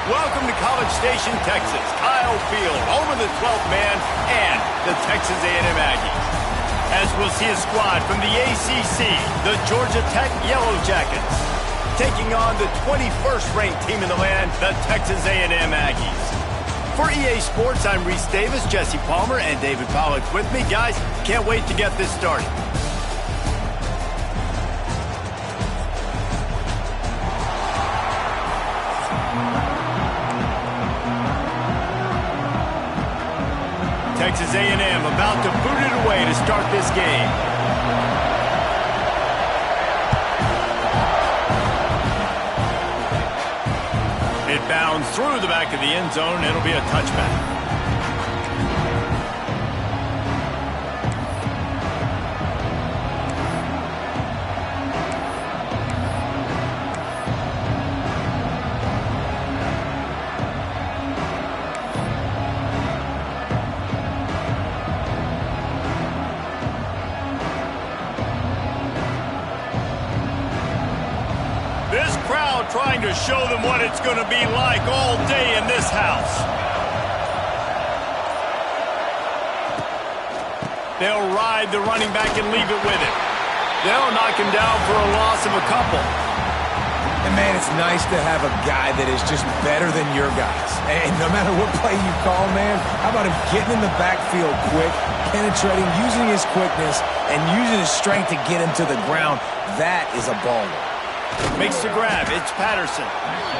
Welcome to College Station, Texas. Kyle Field, home of the 12th man and the Texas A&M Aggies. As we'll see a squad from the ACC, the Georgia Tech Yellow Jackets, taking on the 21st ranked team in the land, the Texas A&M Aggies. For EA Sports, I'm Reese Davis, Jesse Palmer, and David Pollack with me. Guys, can't wait to get this started. Texas A&M about to boot it away to start this game. It bounds through the back of the end zone. It'll be a touchback. Trying to show them what it's going to be like all day in this house. They'll ride the running back and leave it with him. They'll knock him down for a loss of a couple. And, man, it's nice to have a guy that is just better than your guys. And no matter what play you call, man, how about him getting in the backfield quick, penetrating, using his quickness, and using his strength to get him to the ground. That is a baller. Makes the grab. It's Patterson.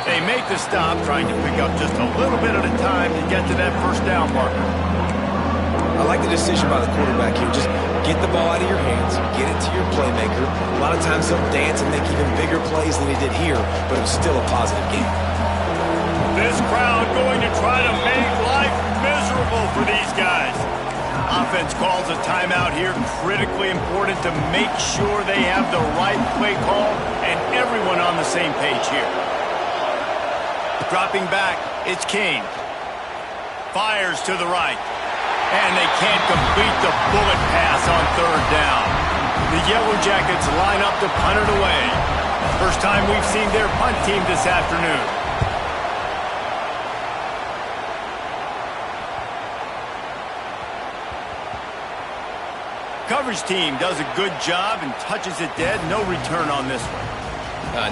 They make the stop, trying to pick up just a little bit at a time to get to that first down marker. I like the decision by the quarterback here. Just get the ball out of your hands, get it to your playmaker. A lot of times he'll dance and make even bigger plays than he did here, but it was still a positive game. This crowd going to try to make life miserable for these guys. Offense calls a timeout here. Critically important to make sure they have the right play call and everyone on the same page here. Dropping back, it's King. Fires to the right. And they can't complete the bullet pass on third down. The Yellow Jackets line up to punt it away. First time we've seen their punt team this afternoon. Coverage team does a good job and touches it dead. No return on this one.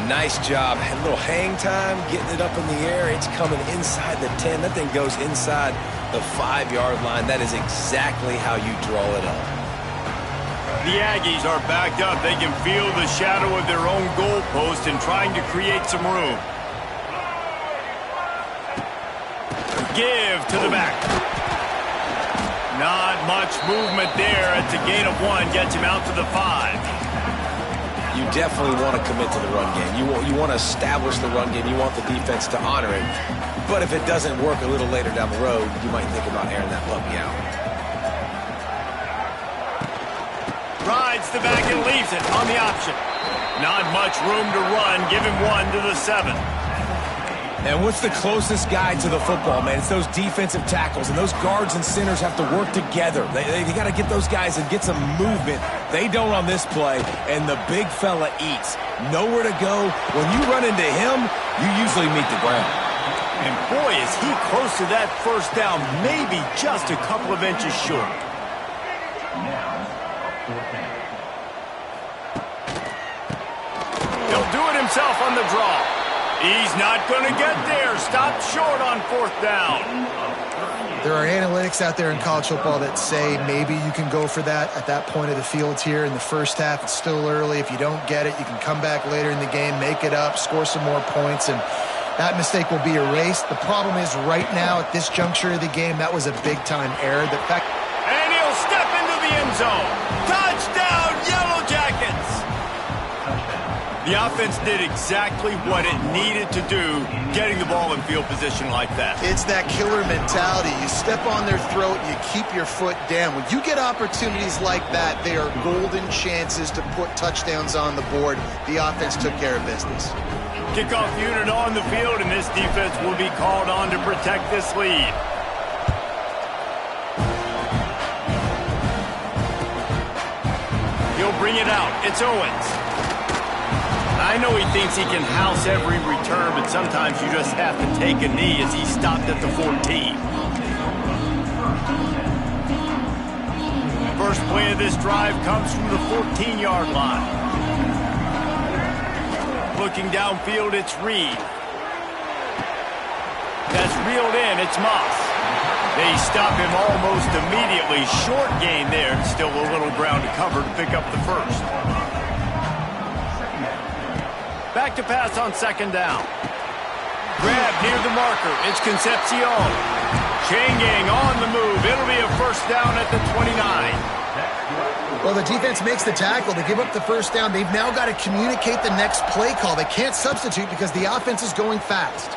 Nice job. A little hang time, getting it up in the air. It's coming inside the 10. That thing goes inside the 5-yard line. That is exactly how you draw it up. The Aggies are backed up. They can feel the shadow of their own goalpost and trying to create some room. Give to the back. Not much movement there. It's a gain of 1. Gets him out to the 5. You definitely want to commit to the run game. You want to establish the run game. You want the defense to honor it. But if it doesn't work a little later down the road, you might think about airing that puppy out. Rides the back and leaves it on the option. Not much room to run. Give him 1 to the 7. And what's the closest guy to the football, man? It's those defensive tackles, and those guards and centers have to work together. They got to get those guys and get some movement. They don't on this play, and the big fella eats. Nowhere to go. When you run into him, you usually meet the ground. And boy, is he close to that first down, maybe just a couple of inches short. He'll do it himself on the draw. He's not going to get there. Stopped short on 4th down. There are analytics out there in college football that say maybe you can go for that at that point of the field here in the first half. It's still early. If you don't get it, you can come back later in the game, make it up, score some more points, and that mistake will be erased. The problem is right now at this juncture of the game, that was a big-time error. And he'll step into the end zone. Touchdown, Yellow Jackets! The offense did exactly what it needed to do, getting the ball in field position like that. It's that killer mentality. You step on their throat, you keep your foot down. When you get opportunities like that, they are golden chances to put touchdowns on the board. The offense took care of business. Kickoff unit on the field, and this defense will be called on to protect this lead. He'll bring it out. It's Owens. I know he thinks he can house every return, but sometimes you just have to take a knee as he stopped at the 14. First play of this drive comes from the 14-yard line. Looking downfield, it's Reed. That's reeled in, it's Moss. They stop him almost immediately. Short gain there. Still a little ground to cover to pick up the first. Back to pass on second down. Grab near the marker. It's Concepcion. Chain gang on the move. It'll be a first down at the 29. Well, the defense makes the tackle. They give up the first down. They've now got to communicate the next play call. They can't substitute because the offense is going fast.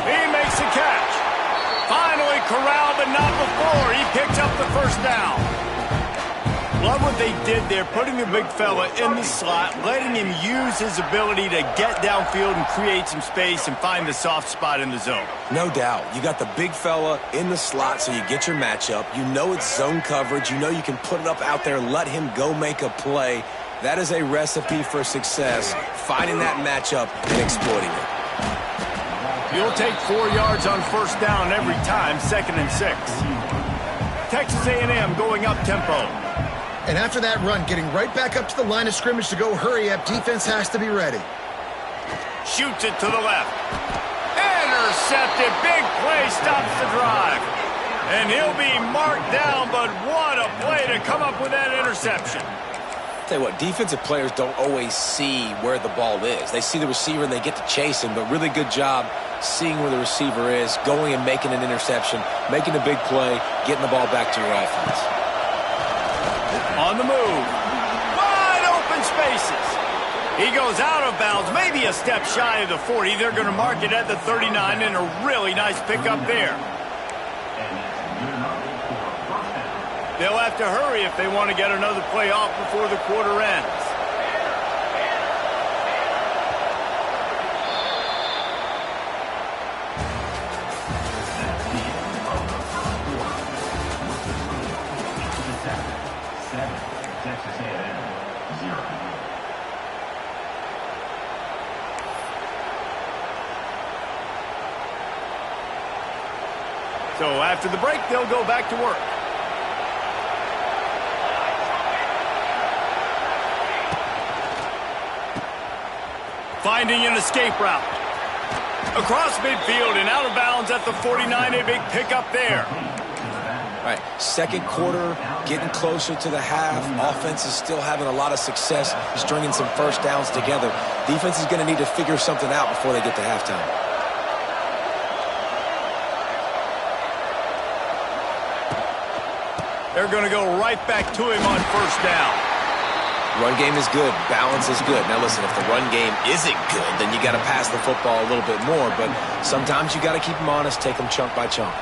He makes the catch. Finally corralled, but not before. He picks up the first down. Love what they did there, putting the big fella in the slot, letting him use his ability to get downfield and create some space and find the soft spot in the zone. No doubt. You got the big fella in the slot, so you get your matchup. You know it's zone coverage. You know you can put it up out there, let him go make a play. That is a recipe for success, finding that matchup and exploiting it. You'll take 4 yards on first down every time, 2nd and 6. Texas A&M going up tempo. And after that run, getting right back up to the line of scrimmage to go hurry up, defense has to be ready. Shoots it to the left. Intercepted. Big play stops the drive. And he'll be marked down, but what a play to come up with that interception. Tell you what, defensive players don't always see where the ball is. They see the receiver and they get to chase him, but really good job seeing where the receiver is, going and making an interception, making a big play, getting the ball back to your offense. On the move. Wide open spaces. He goes out of bounds, maybe a step shy of the 40. They're going to mark it at the 39, and a really nice pickup there. They'll have to hurry if they want to get another play off before the quarter ends. So after the break, they'll go back to work. Finding an escape route. Across midfield and out of bounds at the 49, a big pickup there. All right, second quarter, getting closer to the half. Offense is still having a lot of success stringing some first downs together. Defense is going to need to figure something out before they get to halftime. They're going to go right back to him on first down. Run game is good. Balance is good. Now, listen, if the run game isn't good, then you got to pass the football a little bit more. But sometimes you got to keep them honest, take them chunk by chunk.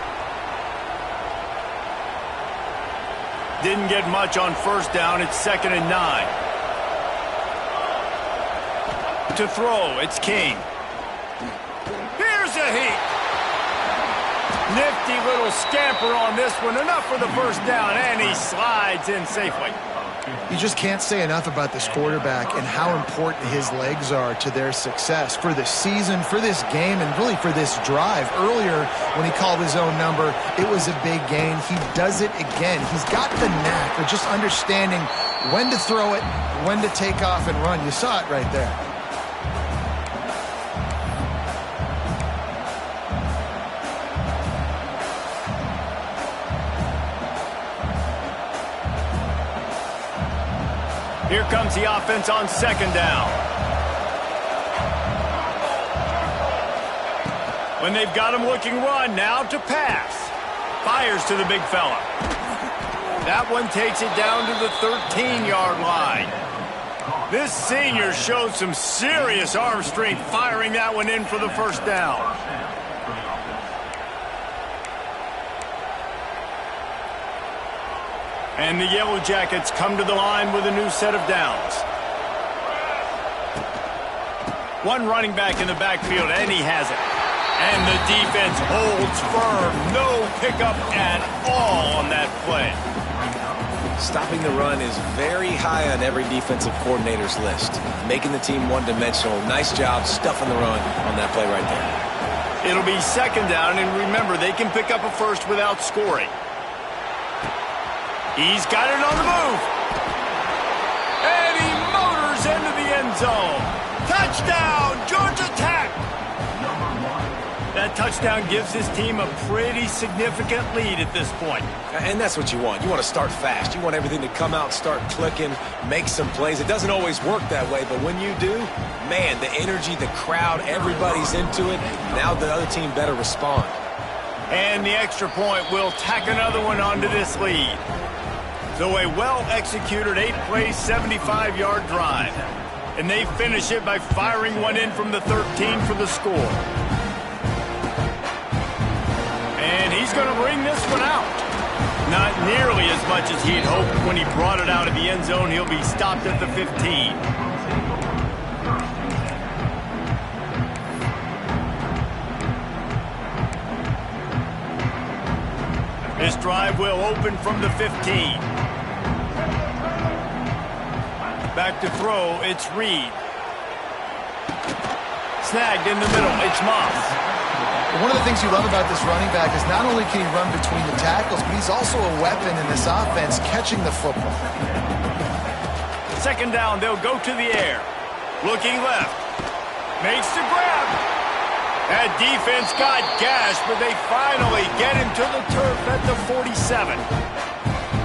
Didn't get much on first down. It's 2nd and 9. To throw, it's King. Here's a heat. Nifty little scamper on this one. Enough for the first down, and he slides in safely. You just can't say enough about this quarterback and how important his legs are to their success for this season, for this game, and really for this drive. Earlier, when he called his own number, it was a big gain. He does it again. He's got the knack of just understanding when to throw it, when to take off and run. You saw it right there. Here comes the offense on second down. When they've got him looking run, now to pass. Fires to the big fella. That one takes it down to the 13-yard line. This senior showed some serious arm strength firing that one in for the first down. And the Yellow Jackets come to the line with a new set of downs. One running back in the backfield, and he has it. And the defense holds firm. No pickup at all on that play. Stopping the run is very high on every defensive coordinator's list. Making the team one-dimensional. Nice job stuffing the run on that play right there. It'll be second down, and remember, they can pick up a first without scoring. He's got it on the move. And he motors into the end zone. Touchdown, Georgia Tech! That touchdown gives his team a pretty significant lead at this point. And that's what you want. You want to start fast. You want everything to come out, start clicking, make some plays. It doesn't always work that way, but when you do, man, the energy, the crowd, everybody's into it. Now the other team better respond. And the extra point will tack another one onto this lead. So a well-executed 8-play, 75-yard drive. And they finish it by firing one in from the 13 for the score. And he's going to bring this one out. Not nearly as much as he'd hoped when he brought it out of the end zone. He'll be stopped at the 15. This drive will open from the 15. Back to throw, it's Reed. Snagged in the middle, it's Moss. One of the things you love about this running back is not only can he run between the tackles, but he's also a weapon in this offense catching the football. Second down, they'll go to the air. Looking left. Makes the grab. That defense got gashed, but they finally get him to the turf at the 47.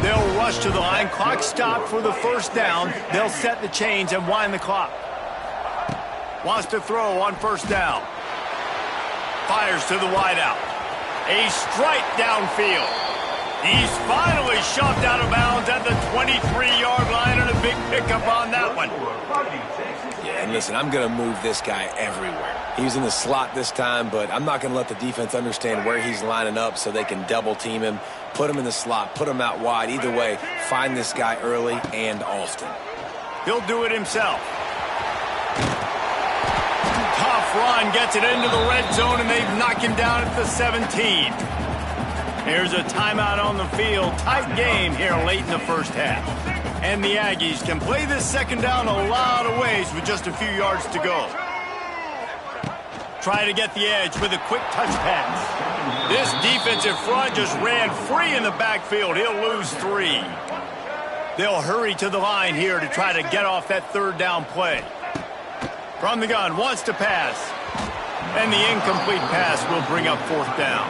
They'll rush to the line. Clock stopped for the first down. They'll set the chains and wind the clock. Wants to throw on first down. Fires to the wideout. A strike downfield. He's finally shoved out of bounds at the 23-yard line, and a big pickup on that one. Yeah, and listen, I'm going to move this guy everywhere. He's in the slot this time, but I'm not going to let the defense understand where he's lining up so they can double-team him, put him in the slot, put him out wide. Either way, find this guy early and often. He'll do it himself. Tough run, gets it into the red zone, and they knock him down at the 17. Here's a timeout on the field. Tight game here late in the first half. And the Aggies can play this second down a lot of ways with just a few yards to go. Try to get the edge with a quick touch pass. This defensive front just ran free in the backfield. He'll lose 3. They'll hurry to the line here to try to get off that third down play. From the gun, wants to pass. And the incomplete pass will bring up fourth down.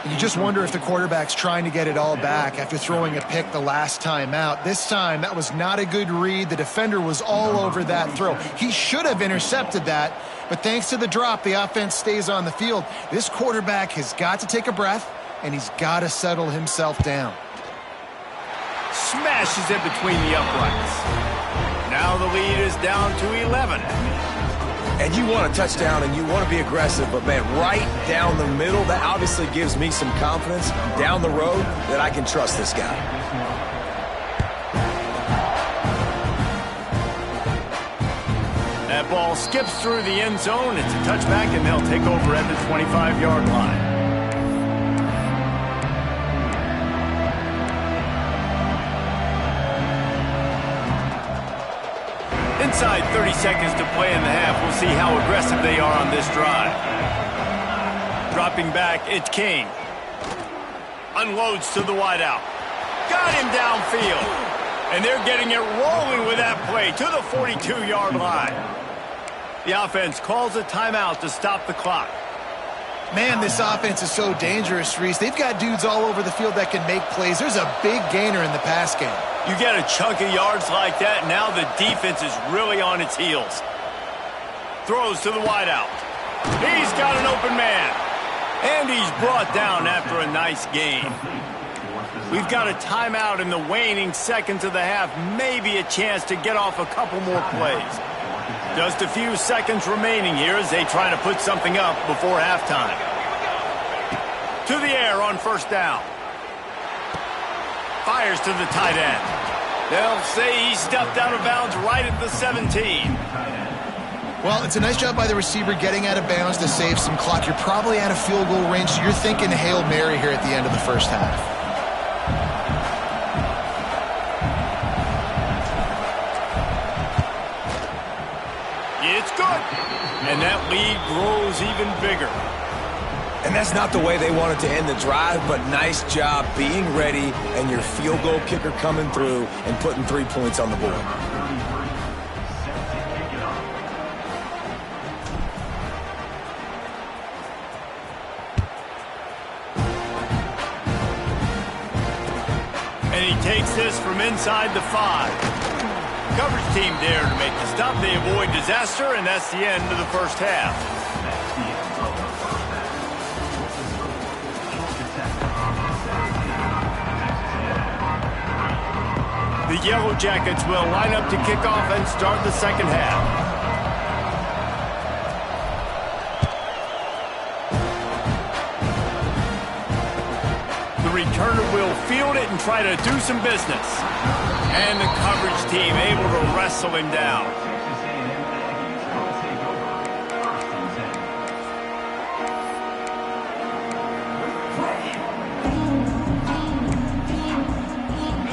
You just wonder if the quarterback's trying to get it all back after throwing a pick the last time out. This time, that was not a good read. The defender was all over that throw. He should have intercepted that, but thanks to the drop, the offense stays on the field. This quarterback has got to take a breath, and he's got to settle himself down. Smashes it between the uprights. Now the lead is down to 11. And you want a touchdown and you want to be aggressive, but, man, right down the middle, that obviously gives me some confidence down the road that I can trust this guy. That ball skips through the end zone. It's a touchback, and they'll take over at the 25-yard line. Inside 30 seconds to play in the half. We'll see how aggressive they are on this drive. Dropping back, it's King. Unloads to the wideout. Got him downfield. And they're getting it rolling with that play to the 42-yard line. The offense calls a timeout to stop the clock. Man, this offense is so dangerous, Reese. They've got dudes all over the field that can make plays. There's a big gainer in the pass game. You get a chunk of yards like that, now the defense is really on its heels. Throws to the wideout. He's got an open man. And he's brought down after a nice game. We've got a timeout in the waning seconds of the half. Maybe a chance to get off a couple more plays. Just a few seconds remaining here as they try to put something up before halftime. To the air on first down. Fires to the tight end. They'll say he stepped out of bounds right at the 17. Well, it's a nice job by the receiver getting out of bounds to save some clock. You're probably out of field goal range, so you're thinking Hail Mary here at the end of the first half. And that lead grows even bigger. And that's not the way they wanted to end the drive, but nice job being ready and your field goal kicker coming through and putting 3 points on the board. And he takes this from inside the 5. Coverage team there to make the stop. They avoid disaster, and that's the end of the first half. The Yellow Jackets will line up to kick off and start the second half. The returner will field it and try to do some business. And the coverage team able to wrestle him down.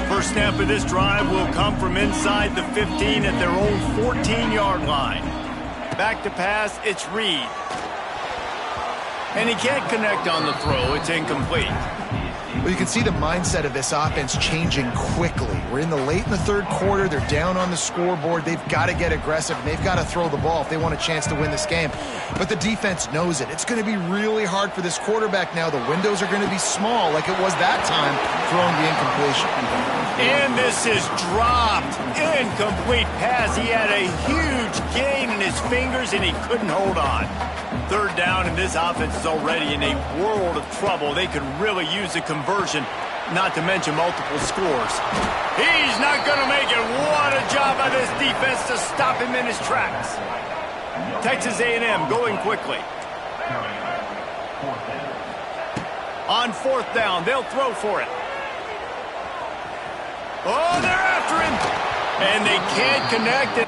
First snap of this drive will come from inside the 15 at their own 14-yard line. Back to pass, it's Reed. And he can't connect on the throw. It's incomplete. Well, you can see the mindset of this offense changing quickly. We're late in the third quarter. They're down on the scoreboard. They've got to get aggressive, and they've got to throw the ball if they want a chance to win this game. But the defense knows it. It's going to be really hard for this quarterback now. The windows are going to be small like it was that time throwing the incompletion. And this is dropped. Incomplete pass. He had a huge gain in his fingers, and he couldn't hold on. Third down, and this offense is already in a world of trouble. They could really use a conversion, not to mention multiple scores. He's not going to make it. What a job by this defense to stop him in his tracks. Texas A&M going quickly. On fourth down, they'll throw for it. Oh, they're after him. And they can't connect it.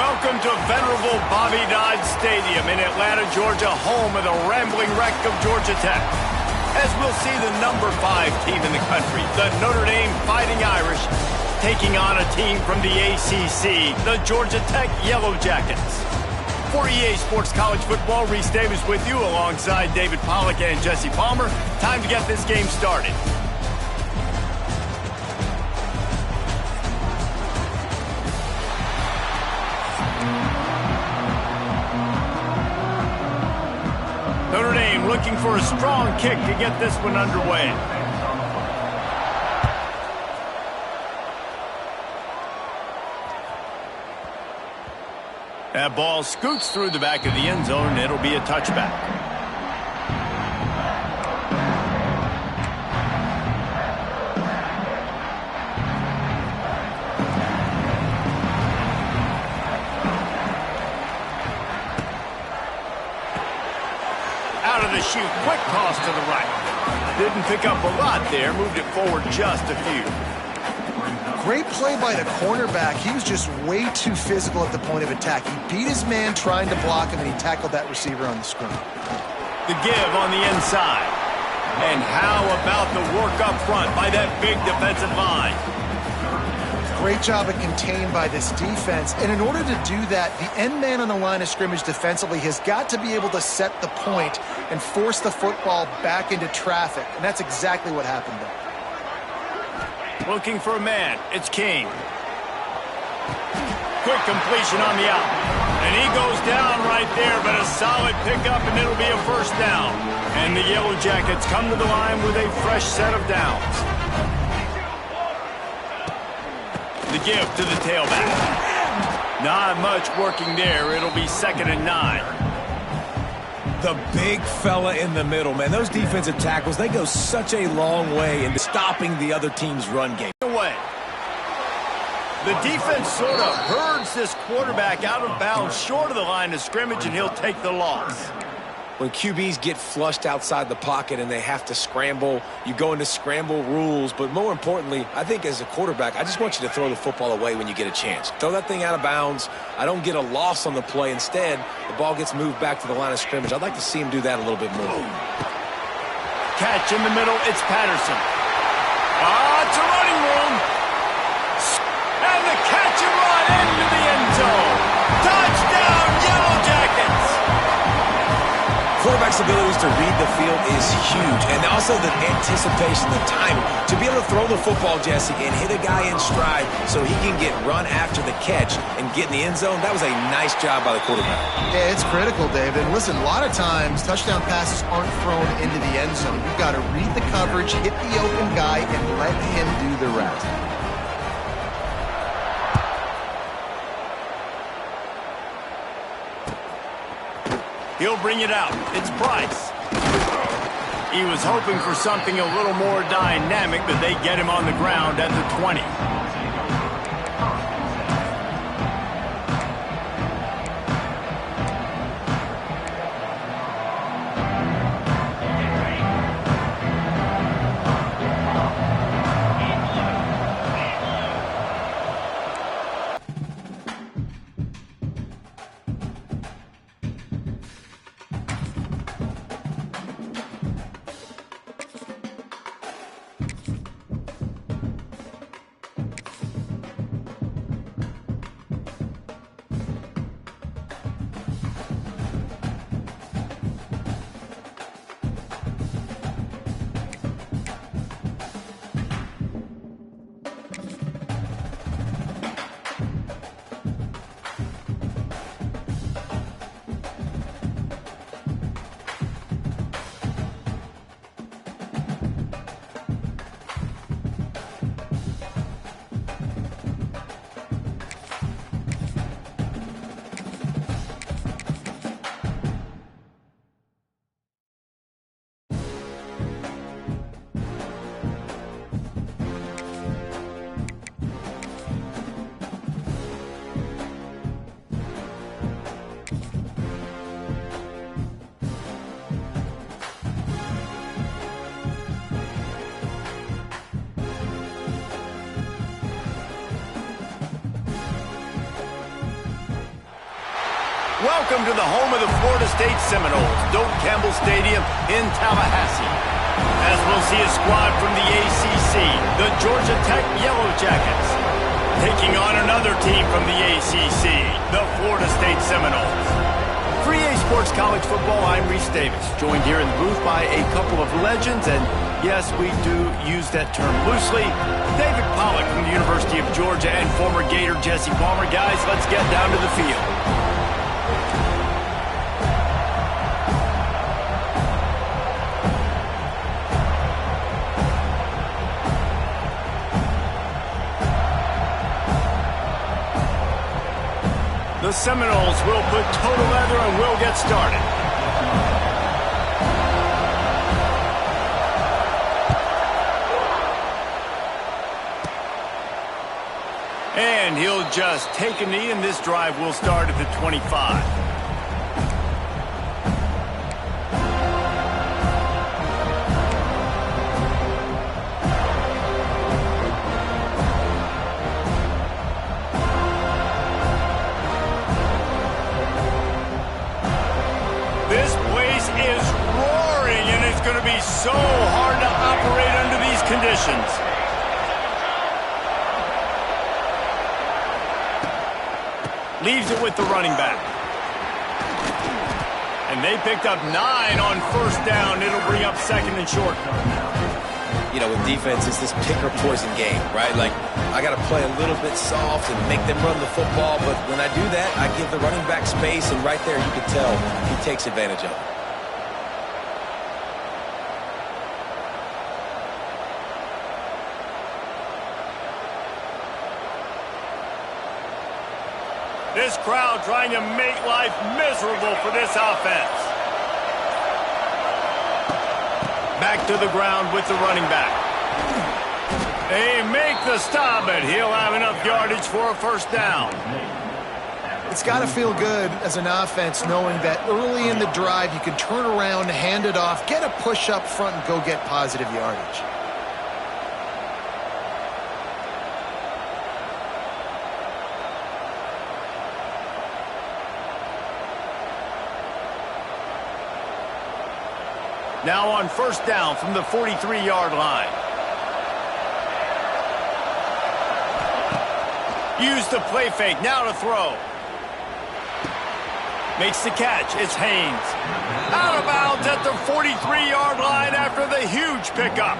Welcome to venerable Bobby Dodd Stadium in Atlanta, Georgia, home of the rambling wreck of Georgia Tech. As we'll see the number 5 team in the country, the Notre Dame Fighting Irish, taking on a team from the ACC, the Georgia Tech Yellow Jackets. For EA Sports College Football, Reese Davis with you alongside David Pollack and Jesse Palmer. Time to get this game started. Notre Dame looking for a strong kick to get this one underway. That ball scoots through the back of the end zone, and it'll be a touchback. Out of the chute, quick toss to the right. Didn't pick up a lot there, moved it forward just a few. Great play by the cornerback. He was just way too physical at the point of attack. He beat his man trying to block him, and he tackled that receiver on the screen. The give on the inside. And how about the work up front by that big defensive line? Great job of contained by this defense. And in order to do that, the end man on the line of scrimmage defensively has got to be able to set the point and force the football back into traffic. And that's exactly what happened there. Looking for a man. It's King. Quick completion on the out. And he goes down right there, but a solid pickup, and it'll be a first down. And the Yellow Jackets come to the line with a fresh set of downs. The give to the tailback. Not much working there. It'll be 2nd and 9. The big fella in the middle, man. Those defensive tackles, they go such a long way in stopping the other team's run game. Away. The defense sort of herds this quarterback out of bounds short of the line of scrimmage, and he'll take the loss. When QBs get flushed outside the pocket and they have to scramble, you go into scramble rules. But more importantly, I think as a quarterback, I just want you to throw the football away when you get a chance. Throw that thing out of bounds. I don't get a loss on the play. Instead, the ball gets moved back to the line of scrimmage. I'd like to see him do that a little bit more. Catch in the middle. It's Patterson. It's a running room. And the catch and run into the end zone. Touchdown, Yellow Jackets. Quarterback's abilities to read the field is huge, and also the anticipation, the timing. To be able to throw the football, Jesse, and hit a guy in stride so he can get run after the catch and get in the end zone, that was a nice job by the quarterback. Yeah, it's critical, David. Listen, a lot of times touchdown passes aren't thrown into the end zone. You've got to read the coverage, hit the open guy, and let him do the rest. He'll bring it out. It's Price. He was hoping for something a little more dynamic, but they get him on the ground at the 20. welcome to the home of the Florida State Seminoles, Doak Campbell Stadium in Tallahassee. As we'll see a squad from the ACC, the Georgia Tech Yellow Jackets, taking on another team from the ACC, the Florida State Seminoles. For EA Sports College Football, I'm Reese Davis, joined here in the booth by a couple of legends, and yes, we do use that term loosely. David Pollack from the University of Georgia and former Gator Jesse Palmer. Guys, let's get down to the field. The Seminoles will put total leather and we'll get started. And he'll just take a knee, and this drive will start at the 25. This place is roaring, and it's going to be so hard to operate under these conditions. Leaves it with the running back. And they picked up 9 on first down. It'll bring up second and short. You know, with defense, it's this pick or poison game, right? Like, I got to play a little bit soft and make them run the football, but when I do that, I give the running back space, and right there you can tell he takes advantage of it. This crowd trying to make life miserable for this offense. Back to the ground with the running back. They make the stop, and he'll have enough yardage for a first down. It's got to feel good as an offense knowing that early in the drive you can turn around, hand it off, get a push up front, and go get positive yardage. Now on first down from the 43-yard line. Use the play fake, now to throw. Makes the catch, it's Haynes. Out of bounds at the 43-yard line after the huge pickup.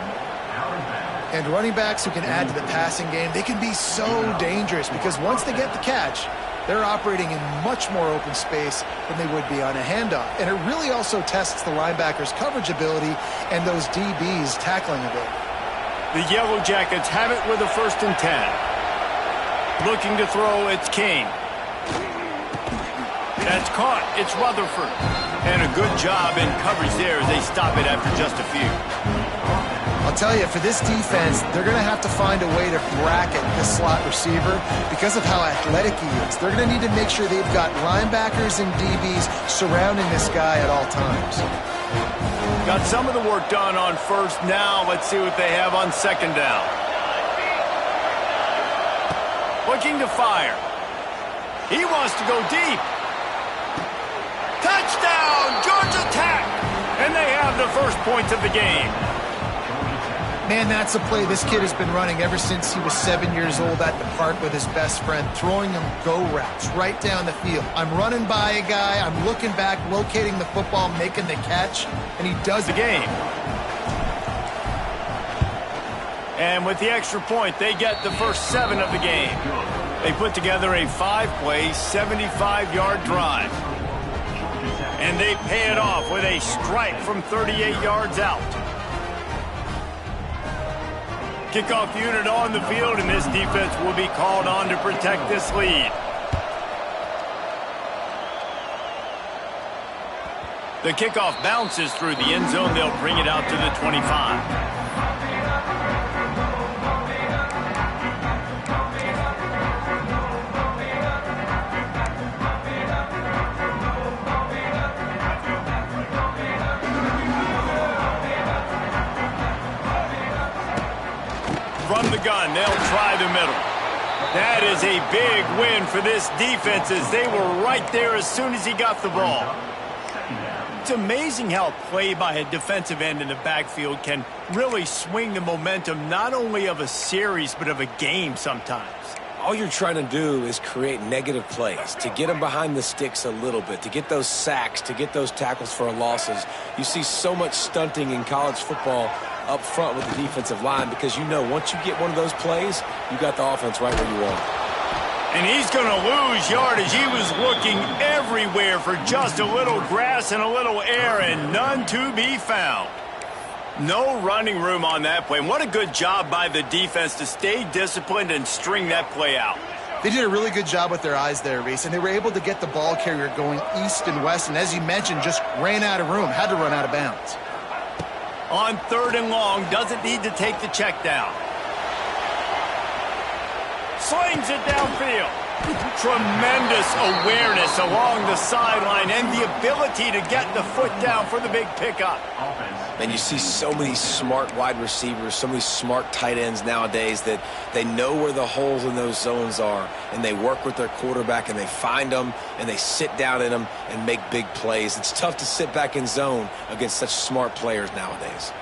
And running backs who can add to the passing game, they can be so dangerous because once they get the catch, they're operating in much more open space than they would be on a handoff. And it really also tests the linebackers' coverage ability and those DBs' tackling ability. The Yellow Jackets have it with a 1st and 10. Looking to throw, it's King. That's caught, it's Rutherford. And a good job in coverage there as they stop it after just a few. I'll tell you, for this defense, they're going to have to find a way to bracket this slot receiver because of how athletic he is. They're going to need to make sure they've got linebackers and DBs surrounding this guy at all times. Got some of the work done on first. Now let's see what they have on second down. Looking to fire. He wants to go deep. Touchdown, Georgia Tech! And they have the first points of the game. Man, that's a play this kid has been running ever since he was 7 years old at the park with his best friend, throwing him go routes right down the field. I'm running by a guy, I'm looking back, locating the football, making the catch, and he does the game. And with the extra point, they get the first 7 of the game. They put together a 5-play, 75-yard drive. And they pay it off with a strike from 38 yards out. Kickoff unit on the field, and this defense will be called on to protect this lead. The kickoff bounces through the end zone. They'll bring it out to the 25. From the gun, they'll try the middle. That is a big win for this defense as they were right there as soon as he got the ball. It's amazing how a play by a defensive end in the backfield can really swing the momentum not only of a series but of a game sometimes. All you're trying to do is create negative plays, to get them behind the sticks a little bit, to get those sacks, to get those tackles for losses. You see so much stunting in college football up front with the defensive line because you know once you get one of those plays, you got the offense right where you want it. And he's going to lose yardage. He was looking everywhere for just a little grass and a little air and none to be found. No running room on that play. And what a good job by the defense to stay disciplined and string that play out. They did a really good job with their eyes there, Reese, and they were able to get the ball carrier going east and west, and as you mentioned, just ran out of room, had to run out of bounds. On 3rd and long, doesn't need to take the check down. Slings it downfield. Tremendous awareness along the sideline and the ability to get the foot down for the big pickup. And you see so many smart wide receivers, so many smart tight ends nowadays that they know where the holes in those zones are, and they work with their quarterback, and they find them, and they sit down in them and make big plays. It's tough to sit back in zone against such smart players nowadays.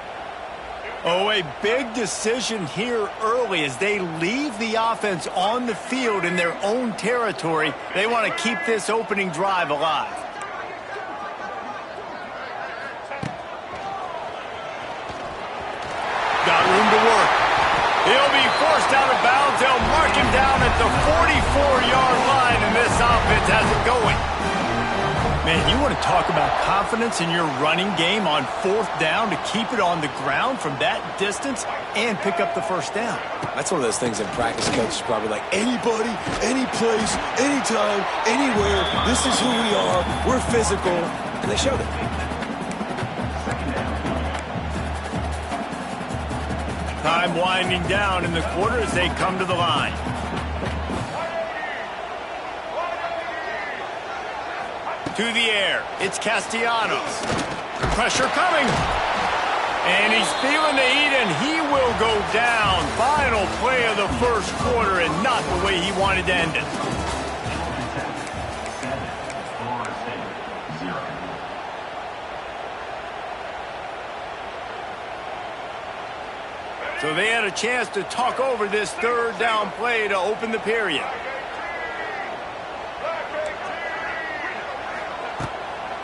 Oh, a big decision here early as they leave the offense on the field in their own territory. They want to keep this opening drive alive. Got room to work. He'll be forced out of bounds. They'll mark him down at the 44-yard line, and this offense has it going. Man, you want to talk about confidence in your running game on 4th down to keep it on the ground from that distance and pick up the first down. That's one of those things in practice coaches probably like, anybody, any place, anytime, anywhere, this is who we are, we're physical, and they showed it. Time winding down in the quarter as they come to the line. To the air, it's Castellanos. Pressure coming. And he's feeling the heat, and he will go down. Final play of the first quarter, and not the way he wanted to end it. So they had a chance to talk over this 3rd down play to open the period.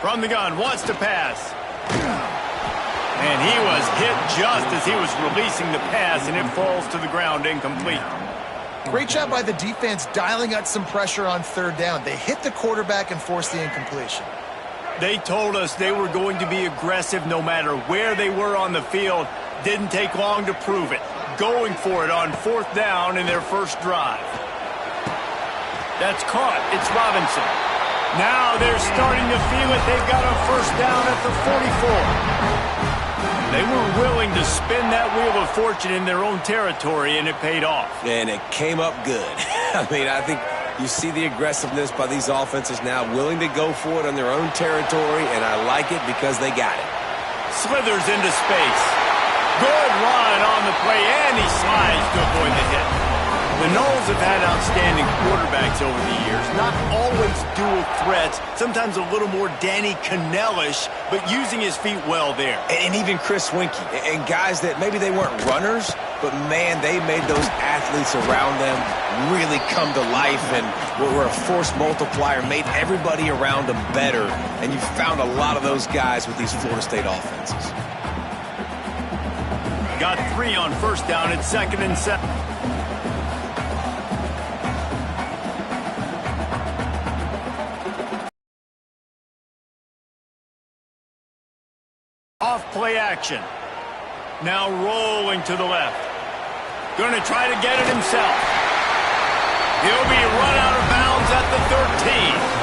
From the gun, wants to pass. And he was hit just as he was releasing the pass, and it falls to the ground incomplete. Great job by the defense dialing out some pressure on 3rd down. They hit the quarterback and forced the incompletion. They told us they were going to be aggressive no matter where they were on the field. Didn't take long to prove it. Going for it on 4th down in their first drive. That's caught. It's Robinson. Now they're starting to feel it. They've got a first down at the 44. They were willing to spin that wheel of fortune in their own territory, and it paid off. And it came up good. I mean, I think you see the aggressiveness by these offenses now, willing to go for it on their own territory, and I like it because they got it. Slithers into space. Good run on the play, and he slides to avoid the hit. The Noles have had outstanding quarterbacks over the years. Not always dual threats, sometimes a little more Danny Cannell-ish, but using his feet well there. And even Chris Winkie, and guys that maybe they weren't runners, but man, they made those athletes around them really come to life and were a force multiplier, made everybody around them better. And you found a lot of those guys with these Florida State offenses. Got 3 on first down. It's 2nd and 7. Off play action. Now rolling to the left. Going to try to get it himself. He'll be run out of bounds at the 13.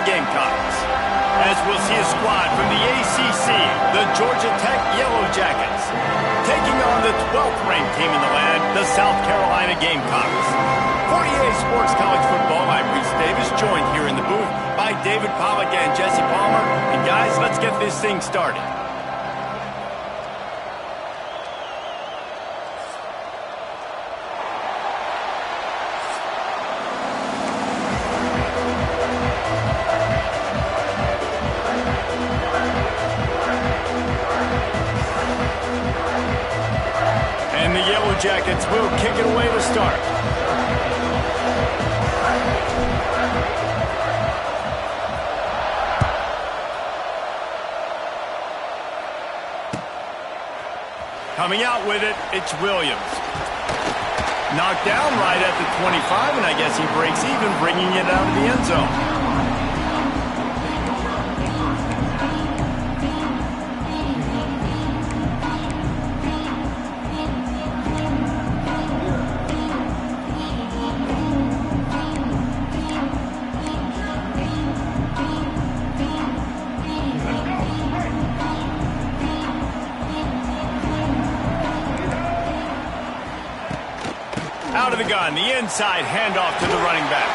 Gamecocks. As we'll see a squad from the ACC, the Georgia Tech Yellow Jackets, taking on the 12th ranked team in the land, the South Carolina Gamecocks. For EA Sports College Football, I'm Reese Davis, joined here in the booth by David Pollack and Jesse Palmer. And guys, let's get this thing started. And the Yellow Jackets will kick it away to start. Coming out with it, it's Williams. Knocked down right at the 25, and I guess he breaks even, bringing it out of the end zone. Out of the gun, the inside handoff to the running back.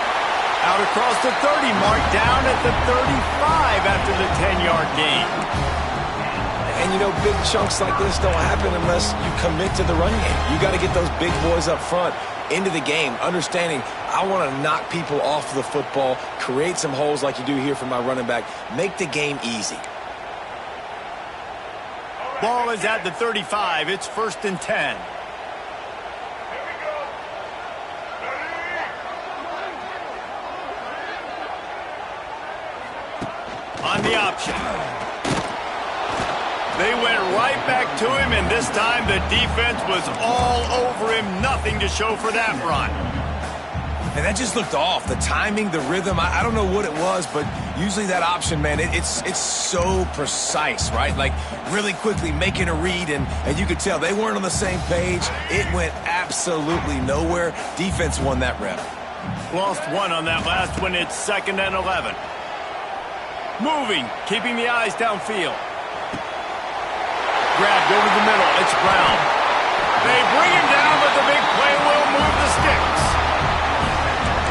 Out across the 30 mark, down at the 35 after the 10-yard gain. And, you know, big chunks like this don't happen unless you commit to the run game. You got to get those big boys up front into the game, understanding I want to knock people off the football, create some holes like you do here for my running back, make the game easy. Ball is at the 35. It's 1st and 10. On the option. They went right back to him, and this time the defense was all over him. Nothing to show for that run. And that just looked off. The timing, the rhythm, I don't know what it was, but usually that option, man, it's so precise, right? Like really quickly making a read, and you could tell they weren't on the same page. It went absolutely nowhere. Defense won that rep. Lost one on that last one. It's 2nd and 11. Moving, keeping the eyes downfield. Grabbed over the middle, it's Brown. They bring him down, but the big play will move the sticks.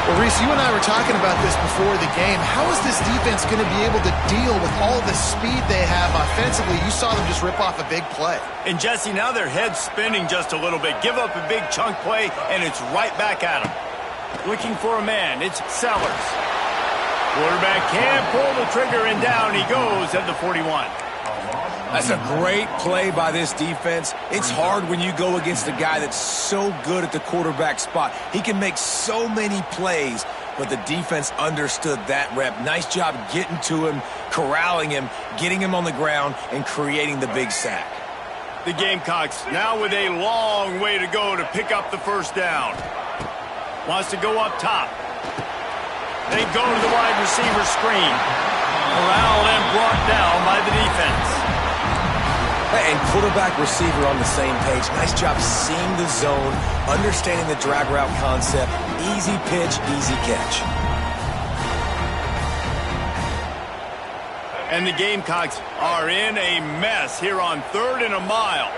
Well, Reese, you and I were talking about this before the game. How is this defense going to be able to deal with all the speed they have offensively? You saw them just rip off a big play. And Jesse, now their head's spinning just a little bit. Give up a big chunk play, and it's right back at them. Looking for a man, it's Sellers. Quarterback can't pull the trigger, and down he goes at the 41. That's a great play by this defense. It's hard when you go against a guy that's so good at the quarterback spot. He can make so many plays, but the defense understood that rep. Nice job getting to him, corralling him, getting him on the ground, and creating the big sack. The Gamecocks now with a long way to go to pick up the 1st down. Wants to go up top. They go to the wide receiver screen. Corralled and brought down by the defense. And quarterback receiver on the same page. Nice job seeing the zone, understanding the drag route concept. Easy pitch, easy catch. And the Gamecocks are in a mess here on 3rd and a mile.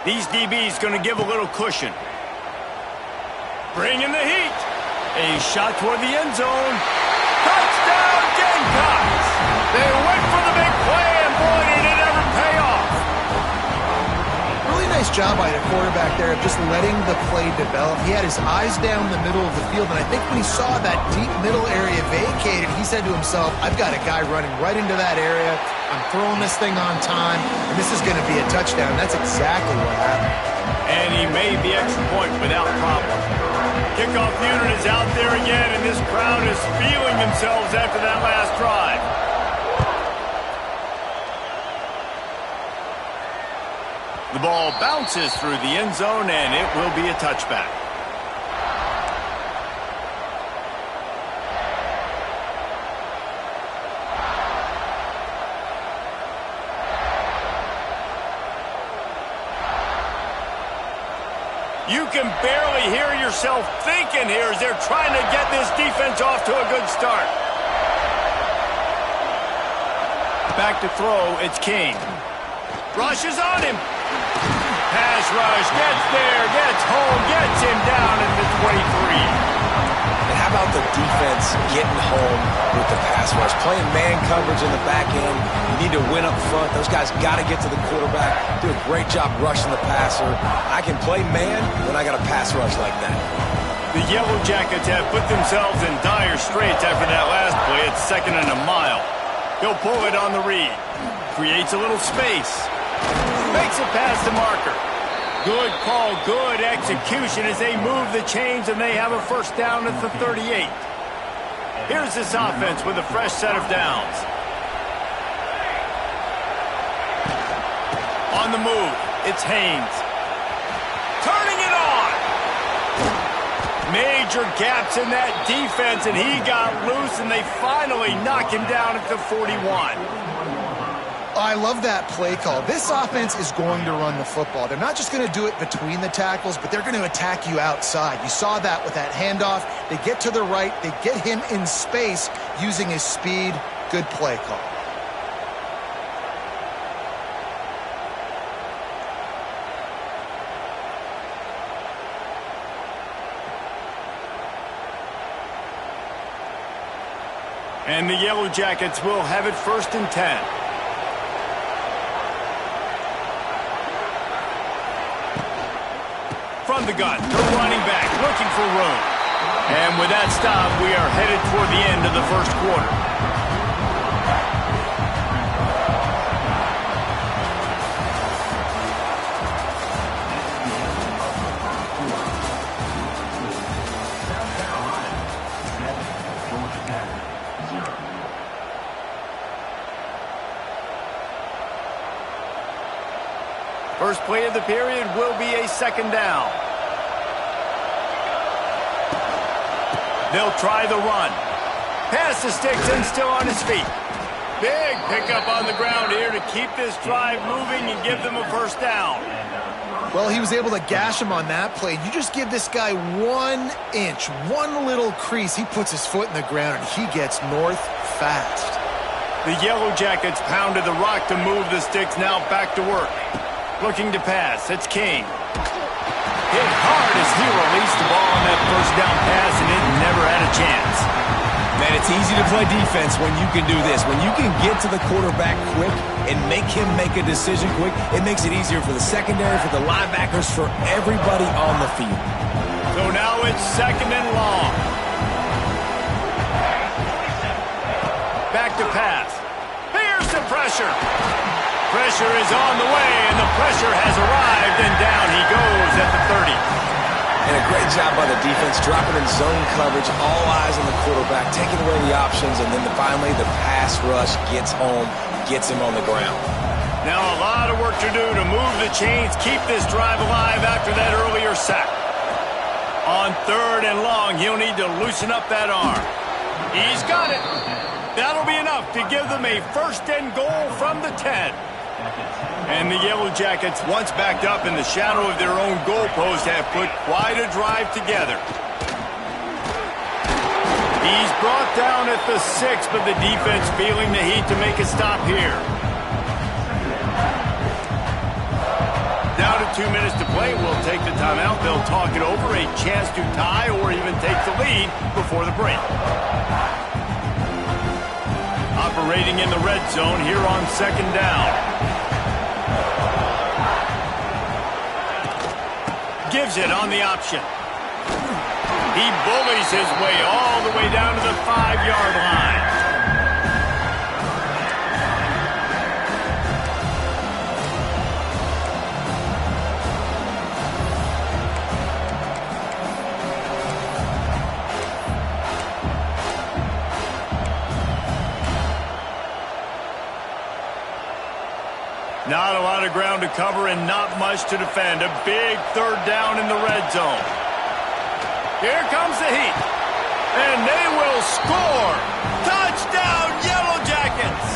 These DBs going to give a little cushion. Bringing the heat. A shot toward the end zone. Touchdown, Gamecocks! They went for the big play, and boy, did it ever pay off. Really nice job by the quarterback there of just letting the play develop. He had his eyes down the middle of the field, and I think when he saw that deep middle area vacated, he said to himself, I've got a guy running right into that area. I'm throwing this thing on time, and this is going to be a touchdown. That's exactly what happened. And he made the extra point without problem. Kickoff unit is out there again, and this crowd is feeling themselves after that last drive. The ball bounces through the end zone, and it will be a touchback. You can barely hear yourself thinking here as they're trying to get this defense off to a good start. Back to throw, it's King. Rush is on him. Pass rush, gets there, gets home, gets him down at the 23. And how about the defense getting home with the pass rush? Playing man coverage in the back end. You need to win up front. Those guys got to get to the quarterback. Do a great job rushing the passer. I can play man when I got a pass rush like that. The Yellow Jackets have put themselves in dire straits after that last play. It's 2nd and a mile. He'll pull it on the read. Creates a little space. Makes it past the marker. Good call, good execution as they move the chains and they have a first down at the 38. Here's this offense with a fresh set of downs. On the move, it's Haynes. Turning it on. Major gaps in that defense and he got loose and they finally knock him down at the 41. I love that play call. This offense is going to run the football. They're not just going to do it between the tackles, but they're going to attack you outside. You saw that with that handoff. They get to the right. They get him in space using his speed. Good play call. And the Yellow Jackets will have it 1st and 10. From the gun, the running back looking for room. And with that stop, we are headed toward the end of the first quarter. First play of the period will be a 2nd down. They'll try the run. Pass to Sticks still on his feet. Big pickup on the ground here to keep this drive moving and give them a first down. Well, he was able to gash him on that play. You just give this guy 1 inch, one little crease. He puts his foot in the ground and he gets north fast. The Yellow Jackets pounded the rock to move the Sticks, now back to work. Looking to pass, it's King. Hit hard as he released the ball on that first down pass, and it never had a chance. Man, it's easy to play defense when you can do this. When you can get to the quarterback quick and make him make a decision quick, it makes it easier for the secondary, for the linebackers, for everybody on the field. So now it's 2nd and long. Back to pass. Here's the pressure. Pressure is on the way, and the pressure has arrived, and down he goes at the 30. And a great job by the defense, dropping in zone coverage, all eyes on the quarterback, taking away the options, and then finally the pass rush gets home, gets him on the ground. Now a lot of work to do to move the chains, keep this drive alive after that earlier sack. On 3rd and long, he'll need to loosen up that arm. He's got it. That'll be enough to give them a 1st and goal from the 10. And the Yellow Jackets, once backed up in the shadow of their own goalpost, have put quite a drive together. He's brought down at the 6, but the defense feeling the heat to make a stop here. Down to 2 minutes to play. We'll take the timeout. They'll talk it over, a chance to tie or even take the lead before the break. Operating in the red zone here on 2nd down. Gives it on the option. He bullies his way all the way down to the 5-yard line. Not a lot of ground to cover and not much to defend. A big 3rd down in the red zone. Here comes the heat. And they will score. Touchdown, Yellow Jackets.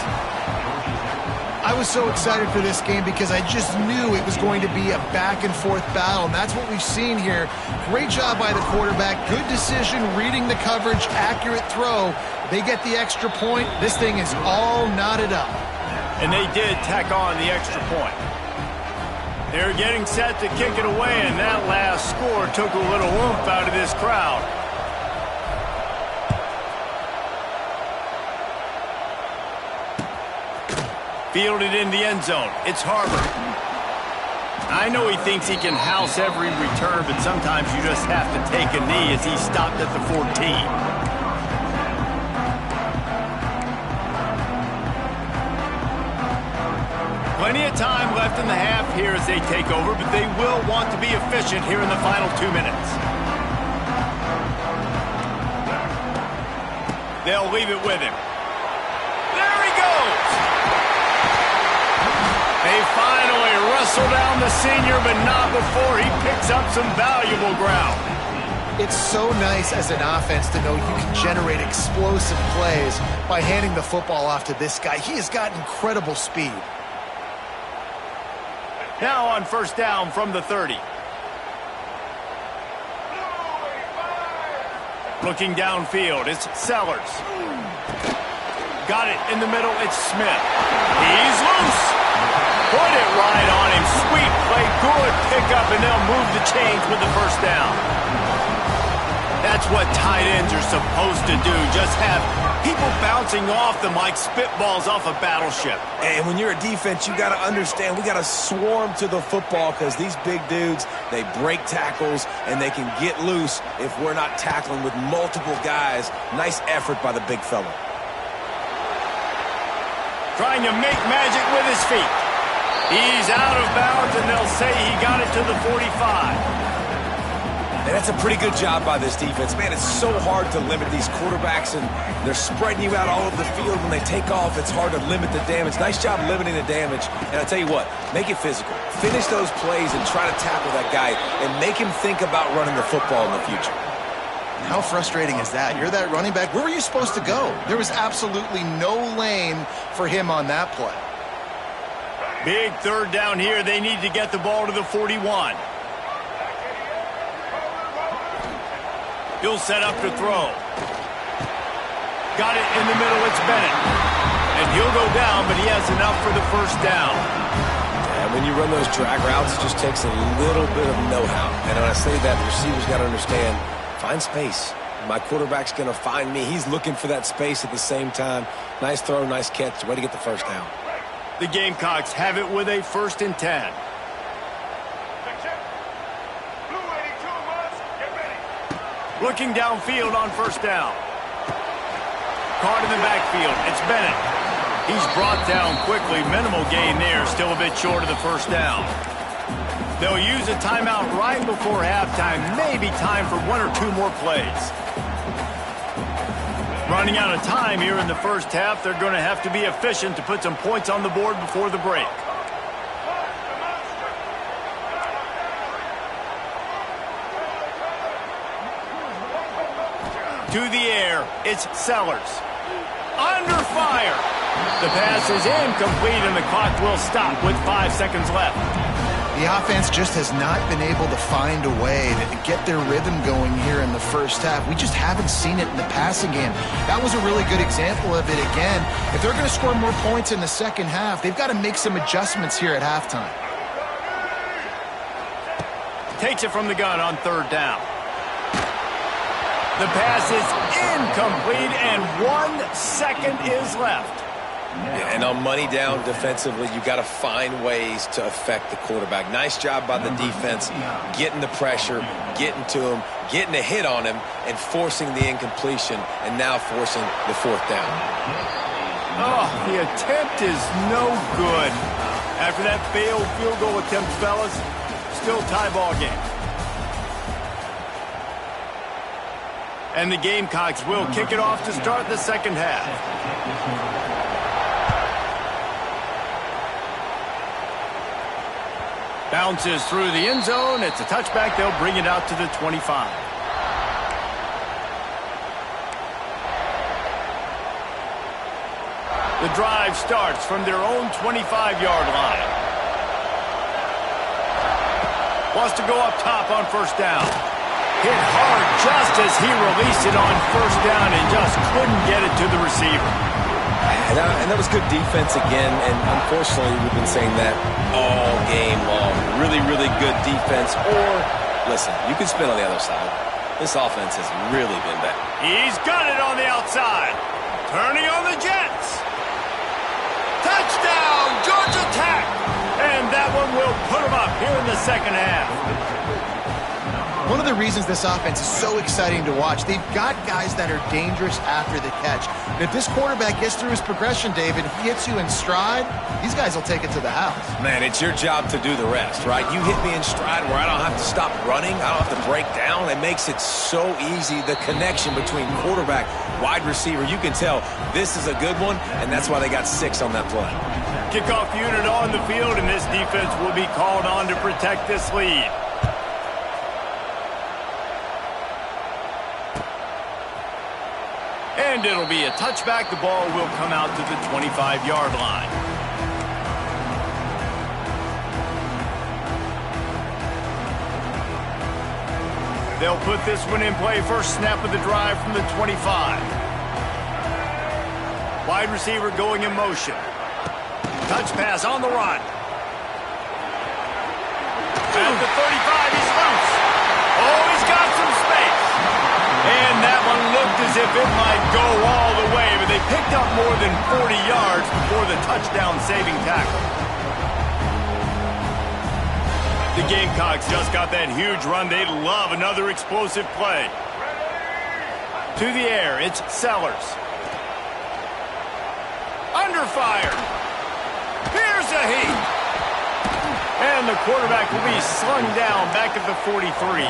I was so excited for this game because I just knew it was going to be a back-and-forth battle, and that's what we've seen here. Great job by the quarterback. Good decision, reading the coverage, accurate throw. They get the extra point. This thing is all knotted up. And they did tack on the extra point. They're getting set to kick it away, and that last score took a little oomph out of this crowd. Fielded in the end zone. It's Harvard. I know he thinks he can house every return, but sometimes you just have to take a knee as he stopped at the 14. Plenty of time left in the half here as they take over, but they will want to be efficient here in the final 2 minutes. They'll leave it with him. There he goes! They finally wrestle down the senior, but not before he picks up some valuable ground. It's so nice as an offense to know you can generate explosive plays by handing the football off to this guy. He has got incredible speed. Now on first down from the 30. Looking downfield, it's Sellers. Got it in the middle, it's Smith. He's loose. Put it right on him. Sweet play, good pickup, and they'll move the chains with the first down. That's what tight ends are supposed to do. Just have people bouncing off them like spitballs off a battleship. And when you're a defense, you got to understand, we got to swarm to the football because these big dudes, they break tackles and they can get loose if we're not tackling with multiple guys. Nice effort by the big fella. Trying to make magic with his feet. He's out of bounds, and they'll say he got it to the 45. And that's a pretty good job by this defense. Man, it's so hard to limit these quarterbacks, and they're spreading you out all over the field. When they take off, it's hard to limit the damage. Nice job limiting the damage. And I'll tell you what, make it physical. Finish those plays and try to tackle that guy and make him think about running the football in the future. How frustrating is that? You're that running back. Where were you supposed to go? There was absolutely no lane for him on that play. Big third down here. They need to get the ball to the 41. He'll set up to throw. Got it in the middle. It's Bennett. And he'll go down, but he has enough for the first down. And when you run those drag routes, it just takes a little bit of know-how. And when I say that, the receivers got to understand, find space. My quarterback's going to find me. He's looking for that space at the same time. Nice throw, nice catch. Way to get the first down. The Gamecocks have it with a 1st and 10. Looking downfield on first down. Caught in the backfield. It's Bennett. He's brought down quickly. Minimal gain there. Still a bit short of the first down. They'll use a timeout right before halftime. Maybe time for 1 or 2 more plays. Running out of time here in the first half. They're going to have to be efficient to put some points on the board before the break. To the air, it's Sellers. Under fire. The pass is incomplete, and the clock will stop with 5 seconds left. The offense just has not been able to find a way to get their rhythm going here in the first half. We just haven't seen it in the passing game. That was a really good example of it again. If they're going to score more points in the second half, they've got to make some adjustments here at halftime. Takes it from the gun on third down. The pass is incomplete, and 1 second is left. Yeah, and on money down defensively, you got to find ways to affect the quarterback. Nice job by the defense, getting the pressure, getting to him, getting a hit on him, and forcing the incompletion, and now forcing the 4th down. Oh, the attempt is no good. After that failed field goal attempt, fellas, still tie ball game. And the Gamecocks will kick it off to start the second half. Bounces through the end zone. It's a touchback. They'll bring it out to the 25. The drive starts from their own 25-yard line. Wants to go up top on first down. Hit hard just as he released it on first down and just couldn't get it to the receiver. And that was good defense again, and unfortunately we've been saying that all game long. Really, really good defense. Or, listen, you can spin on the other side. This offense has really been bad. He's got it on the outside. Turning on the Jets. Touchdown, Georgia Tech! And that one will put them up here in the second half. One of the reasons this offense is so exciting to watch, they've got guys that are dangerous after the catch. And if this quarterback gets through his progression, David, he hits you in stride, these guys will take it to the house. Man, it's your job to do the rest, right? You hit me in stride where I don't have to stop running. I don't have to break down. It makes it so easy. The connection between quarterback, wide receiver, you can tell this is a good one, and that's why they got 6 on that play. Kickoff unit on the field, and this defense will be called on to protect this lead. And it'll be a touchback. The ball will come out to the 25-yard line. They'll put this one in play. First snap of the drive from the 25. Wide receiver going in motion. Touch pass on the run. At the 35, he's loose. Oh, he's got some space. And that one looked as if it might go all the way, but they picked up more than 40 yards before the touchdown-saving tackle. The Gamecocks just got that huge run. They'd love another explosive play. To the air, it's Sellers. Under fire. Here's a heat. And the quarterback will be slung down back at the 43.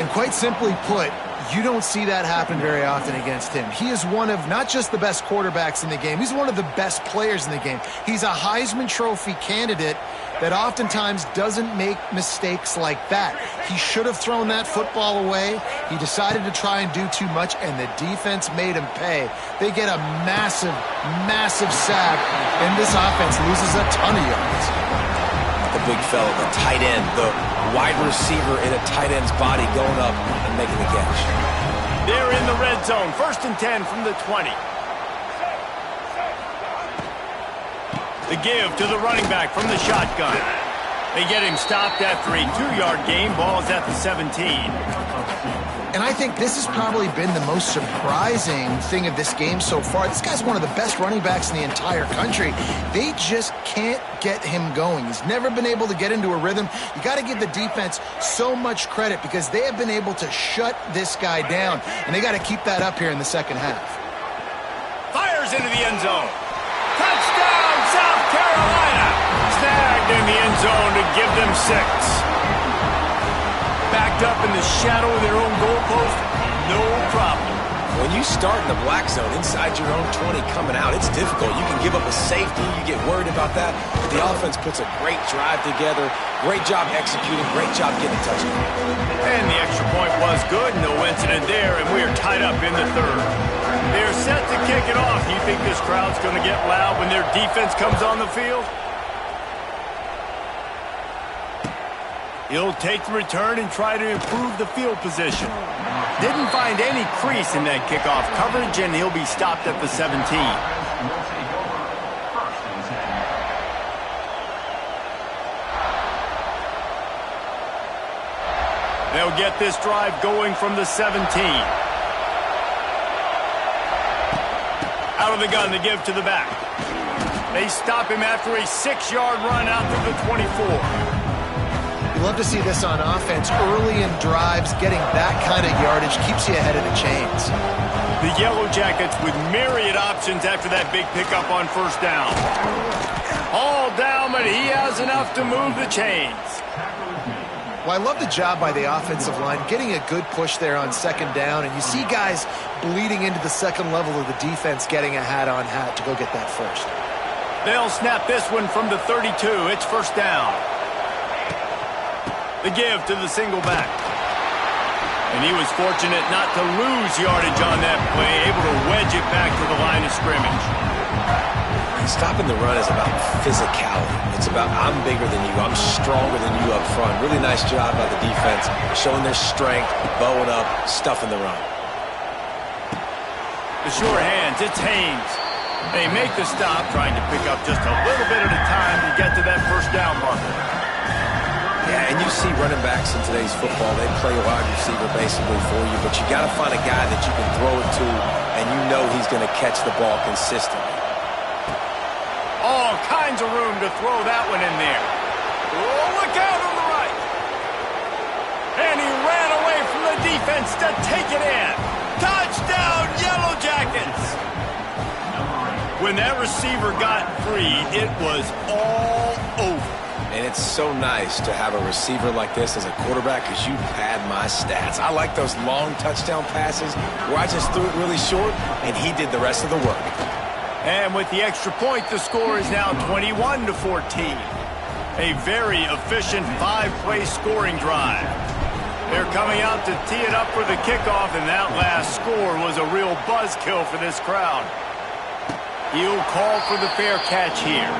And quite simply put, you don't see that happen very often against him. He is one of not just the best quarterbacks in the game, he's one of the best players in the game. He's a Heisman Trophy candidate that oftentimes doesn't make mistakes like that. He should have thrown that football away. He decided to try and do too much, and the defense made him pay. They get a massive, massive sack, and this offense loses a ton of yards. The big fella, the tight end, the wide receiver in a tight end's body going up and making the catch. They're in the red zone. 1st and 10 from the 20. The give to the running back from the shotgun. They get him stopped after a 2-yard gain. Ball's at the 17. And I think this has probably been the most surprising thing of this game so far. This guy's one of the best running backs in the entire country. They just can't get him going. He's never been able to get into a rhythm. You got to give the defense so much credit because they have been able to shut this guy down. And they got to keep that up here in the second half. Fires into the end zone. Touchdown, South Carolina. Snagged in the end zone to give them 6. Backed up in the shadow of their own goalpost, no problem. When you start in the black zone inside your own 20 coming out, it's difficult. You can give up a safety. You get worried about that. But the offense puts a great drive together. Great job executing. Great job getting a touchdown. And the extra point was good. No incident there, and we are tied up in the 3rd. They're set to kick it off. You think this crowd's going to get loud when their defense comes on the field? He'll take the return and try to improve the field position. Didn't find any crease in that kickoff coverage, and he'll be stopped at the 17. They'll get this drive going from the 17. Out of the gun, they give to the back. They stop him after a 6-yard run out to the 24. Love to see this on offense early in drives. Getting that kind of yardage keeps you ahead of the chains. The Yellow Jackets with myriad options after that big pickup on first down. All down, but he has enough to move the chains. Well, I love the job by the offensive line, getting a good push there on 2nd down, and you see guys bleeding into the second level of the defense getting a hat-on-hat to go get that first. They'll snap this one from the 32. It's first down. The give to the single back. And he was fortunate not to lose yardage on that play, able to wedge it back to the line of scrimmage. Stopping the run is about physicality. It's about I'm bigger than you, I'm stronger than you up front. Really nice job by the defense, showing their strength, bowing up, stuffing the run. The sure hands, it's Haynes. They make the stop, trying to pick up just a little bit at a time to get to that first down marker. Yeah, and you see running backs in today's football, they play wide receiver basically for you, but you got to find a guy that you can throw it to, and you know he's going to catch the ball consistently. All kinds of room to throw that one in there. Oh, look out on the right. And he ran away from the defense to take it in. Touchdown, Yellow Jackets! When that receiver got free, it was all over. And it's so nice to have a receiver like this as a quarterback because you pad my stats. I like those long touchdown passes where I just threw it really short and he did the rest of the work. And with the extra point, the score is now 21-14. A very efficient 5-play scoring drive. They're coming out to tee it up for the kickoff, and that last score was a real buzzkill for this crowd. He'll call for the fair catch here.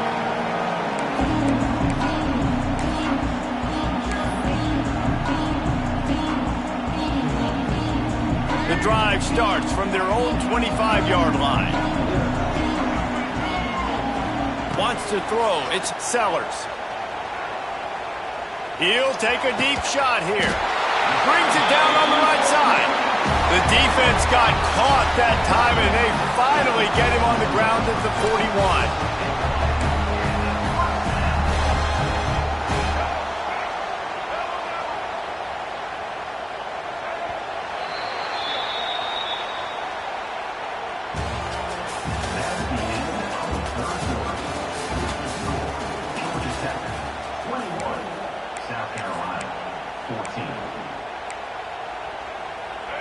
The drive starts from their own 25-yard line. Wants to throw. It's Sellers. He'll take a deep shot here. Brings it down on the right side. The defense got caught that time, and they finally get him on the ground at the 41.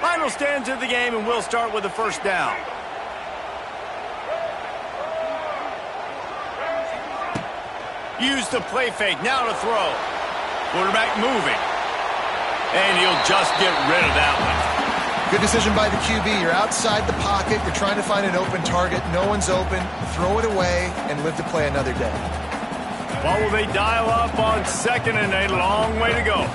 Final stands of the game, and we'll start with the first down. Use the play fake, now to throw. Quarterback moving. And he'll just get rid of that one. Good decision by the QB. You're outside the pocket. You're trying to find an open target. No one's open. Throw it away and live to play another day. What will they dial up on second and a long way to go?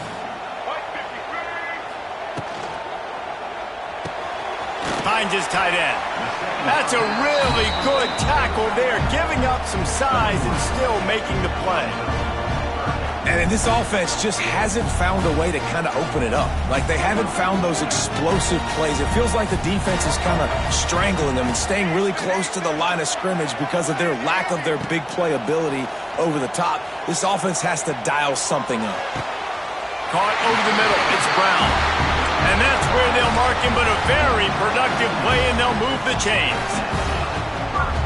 Finds his tight end. That's a really good tackle there, giving up some size and still making the play. And this offense just hasn't found a way to kind of open it up. Like, they haven't found those explosive plays. It feels like the defense is kind of strangling them and staying really close to the line of scrimmage because of their lack of their big play ability over the top. This offense has to dial something up. Caught over the middle. It's Brown. And that's where they'll mark him, but a very productive play, and they'll move the chains.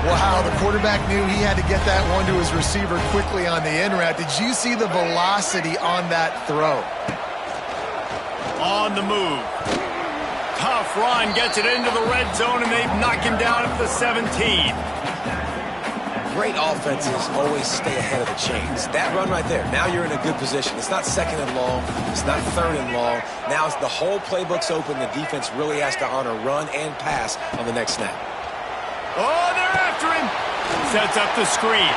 Wow, the quarterback knew he had to get that one to his receiver quickly on the in route. Did you see the velocity on that throw? On the move. Tough run, gets it into the red zone, and they knock him down at the 17. Great offenses always stay ahead of the chains. That run right there, now you're in a good position. It's not second and long. It's not third and long. Now it's the whole playbook's open. The defense really has to honor run and pass on the next snap. Oh, they're after him. Sets up the screen.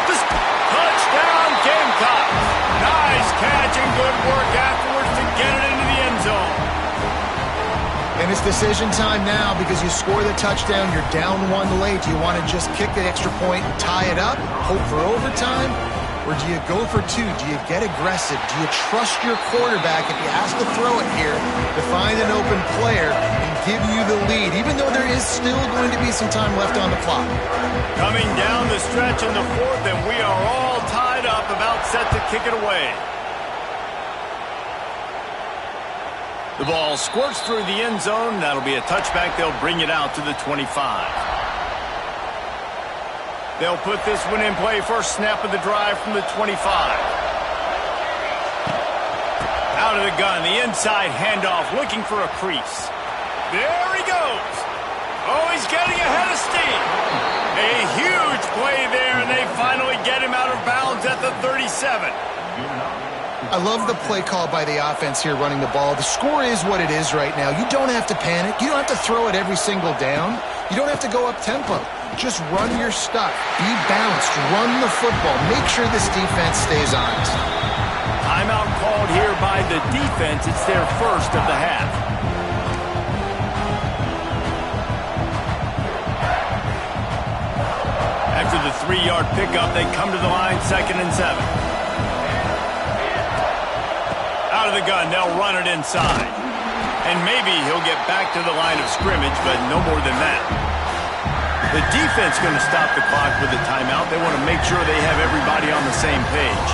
Touchdown, Gamecocks. Nice catch and good work afterwards to get it into the end zone. And it's decision time now because you score the touchdown, you're down one late. Do you want to just kick the extra point and tie it up, hope for overtime? Or do you go for two? Do you get aggressive? Do you trust your quarterback if he has to throw it here to find an open player and give you the lead, even though there is still going to be some time left on the clock? Coming down the stretch in the fourth, and we are all tied up, about set to kick it away. The ball squirts through the end zone. That'll be a touchback. They'll bring it out to the 25. They'll put this one in play. First snap of the drive from the 25. Out of the gun, the inside handoff, looking for a crease. There he goes. Oh, he's getting ahead of steam. A huge play there, and they finally get him out of bounds at the 37. I love the play call by the offense here running the ball. The score is what it is right now. You don't have to panic. You don't have to throw it every single down. You don't have to go up tempo. Just run your stuff. Be balanced. Run the football. Make sure this defense stays honest. Timeout called here by the defense. It's their first of the half. After the 3-yard pickup, they come to the line, 2nd and 7. Out of the gun, they'll run it inside. And maybe he'll get back to the line of scrimmage, but no more than that. The defense going to stop the clock with a timeout. They want to make sure they have everybody on the same page.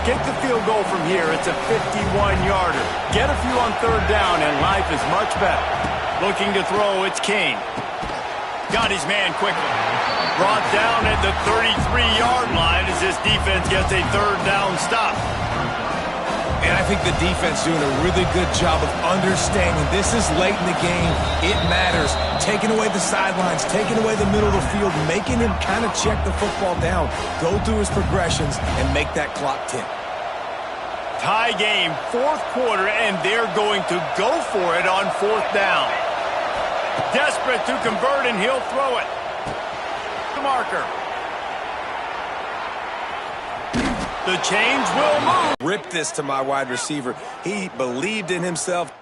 Get the field goal from here. It's a 51-yarder. Get a few on 3rd down, and life is much better. Looking to throw, it's King. Got his man quickly. Brought down at the 33-yard line as this defense gets a 3rd down stop. And I think the defense doing a really good job of understanding this is late in the game. It matters. Taking away the sidelines, taking away the middle of the field, making him kind of check the football down, go through his progressions, and make that clock tick. Tie game, 4th quarter, and they're going to go for it on 4th down. Desperate to convert, and he'll throw it. The marker. The chains will move. Rip this to my wide receiver. He believed in himself.